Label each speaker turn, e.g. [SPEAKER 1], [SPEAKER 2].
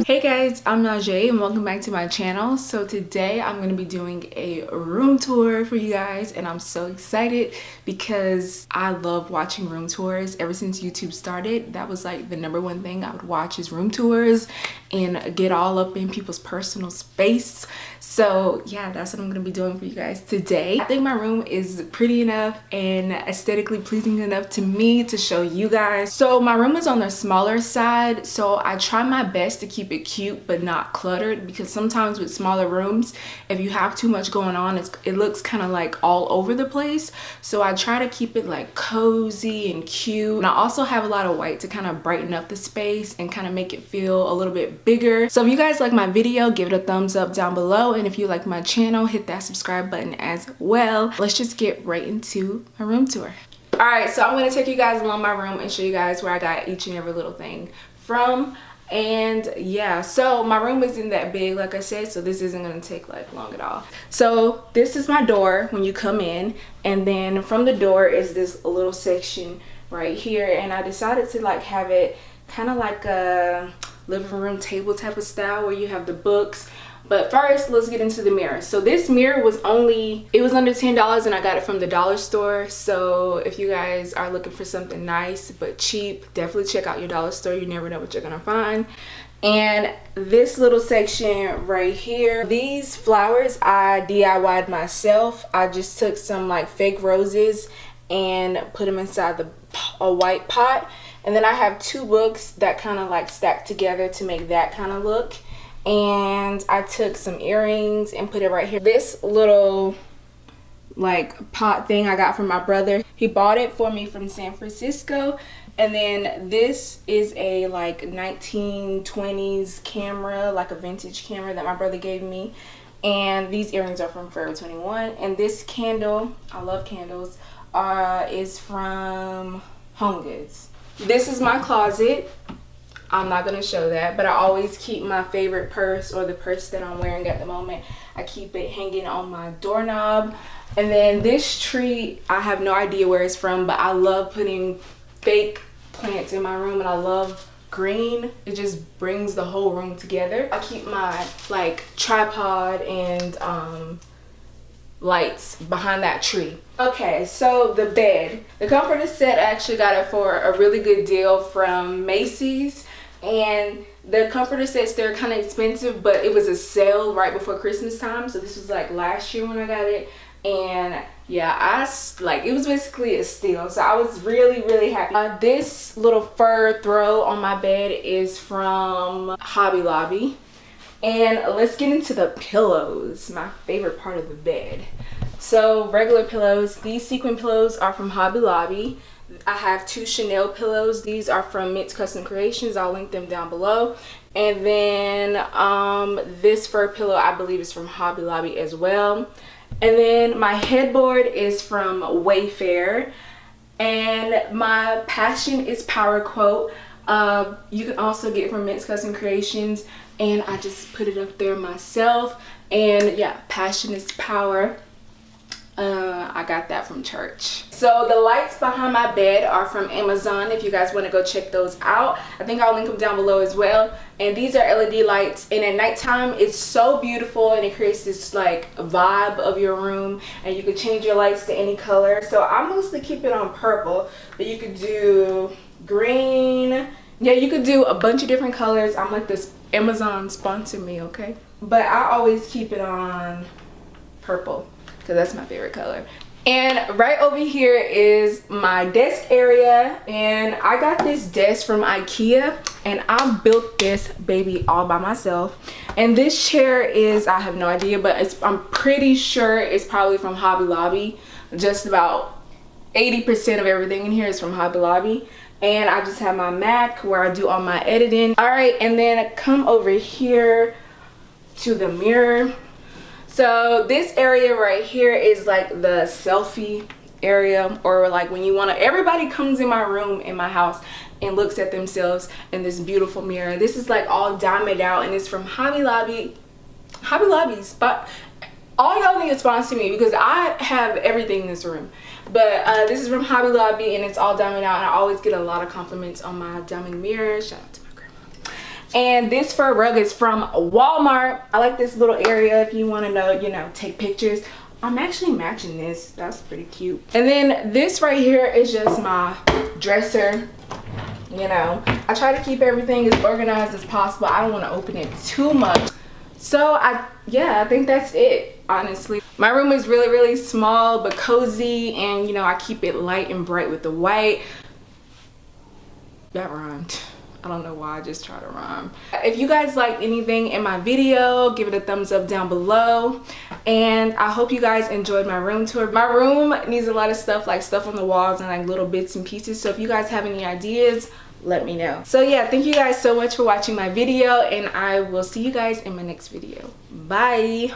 [SPEAKER 1] Hey guys, I'm Najee and welcome back to my channel. So today I'm going to be doing a room tour for you guys, and I'm so excited because I love watching room tours. Ever since YouTube started, that was like the #1 thing I would watch is room tours and get all up in people's personal space. So yeah, that's what I'm going to be doing for you guys today. I think my room is pretty enough and aesthetically pleasing enough to me to show you guys. So my room is on the smaller side, so I try my best to keep it cute but not cluttered, because sometimes with smaller rooms, if you have too much going on, it looks kind of like all over the place. So I try to keep it like cozy and cute, and I also have a lot of white to kind of brighten up the space and kind of make it feel a little bit bigger. So if you guys like my video, give it a thumbs up down below, and if you like my channel, hit that subscribe button as well. Let's just get right into my room tour. All right, so I'm going to take you guys along my room and show you guys where I got each and every little thing from. And yeah, so my room isn't that big, like I said, so this isn't going to take like long at all. So this is my door when you come in, and then from the door is this little section right here, and I decided to like have it kind of like a living room table type of style where you have the books. But first, let's get into the mirror. So this mirror was under $10, and I got it from the dollar store. So if you guys are looking for something nice but cheap, definitely check out your dollar store. You never know what you're gonna find. And this little section right here, these flowers I DIY'd myself. I just took some like fake roses and put them inside a white pot. And then I have 2 books that kind of like stacked together to make that kind of look. And I took some earrings and put it right here. This little like pot thing I got from my brother. He bought it for me from San Francisco. And then this is a like 1920s camera, like a vintage camera that my brother gave me. And these earrings are from Forever 21. And this candle, I love candles, is from Home Goods. This is my closet. I'm not going to show that, but I always keep my favorite purse, or the purse that I'm wearing at the moment. I keep it hanging on my doorknob. And then this tree, I have no idea where it's from, but I love putting fake plants in my room, and I love green. It just brings the whole room together. I keep my like tripod and lights behind that tree. Okay, so the bed. The comforter set, I actually got it for a really good deal from Macy's. And the comforter sets, they're kind of expensive, but it was a sale right before Christmas time. So this was like last year when I got it. And yeah, it was basically a steal. So I was really happy. This little fur throw on my bed is from Hobby Lobby. And let's get into the pillows, my favorite part of the bed. So regular pillows, these sequin pillows are from Hobby Lobby. I have 2 Chanel pillows. These are from Mint's Custom Creations. I'll link them down below. And then this fur pillow I believe is from Hobby Lobby as well. And then my headboard is from Wayfair. And my Passion is Power quote. You can also get it from Mint's Custom Creations, and I just put it up there myself. And yeah, Passion is Power. I got that from church. So the lights behind my bed are from Amazon, if you guys want to go check those out. I think I'll link them down below as well. And these are LED lights, and at nighttime it's so beautiful, and it creates this like vibe of your room, and you can change your lights to any color. So I mostly keep it on purple, but you could do green. Yeah, you could do a bunch of different colors. I'm like, this Amazon sponsor me, okay? But I always keep it on purple because that's my favorite color. And right over here is my desk area, and I got this desk from IKEA, and I built this baby all by myself. And this chair is, I have no idea, but I'm pretty sure it's probably from Hobby Lobby. Just about 80% of everything in here is from Hobby Lobby. And I just have my Mac where I do all my editing. All right, and then come over here to the mirror. So this area right here is like the selfie area, or like when you want to, everybody comes in my room in my house and looks at themselves in this beautiful mirror. This is like all diamond out, and it's from Hobby Lobby. Hobby Lobby's, but all y'all need to sponsor me because I have everything in this room. But this is from Hobby Lobby, and it's all diamond out, and I always get a lot of compliments on my diamond mirror. Shout out to my grandma. And this fur rug is from Walmart. I like this little area if you want to know, you know, take pictures. I'm actually matching this. That's pretty cute. And then this right here is just my dresser. You know, I try to keep everything as organized as possible. I don't want to open it too much. So yeah, I think that's it, honestly. My room is really small but cozy, and you know, I keep it light and bright with the white. That rhymed. I don't know why I just tried to rhyme. If you guys liked anything in my video, give it a thumbs up down below. And I hope you guys enjoyed my room tour. My room needs a lot of stuff, like stuff on the walls and like little bits and pieces. So if you guys have any ideas, let me know. So yeah, thank you guys so much for watching my video, and I will see you guys in my next video. Bye.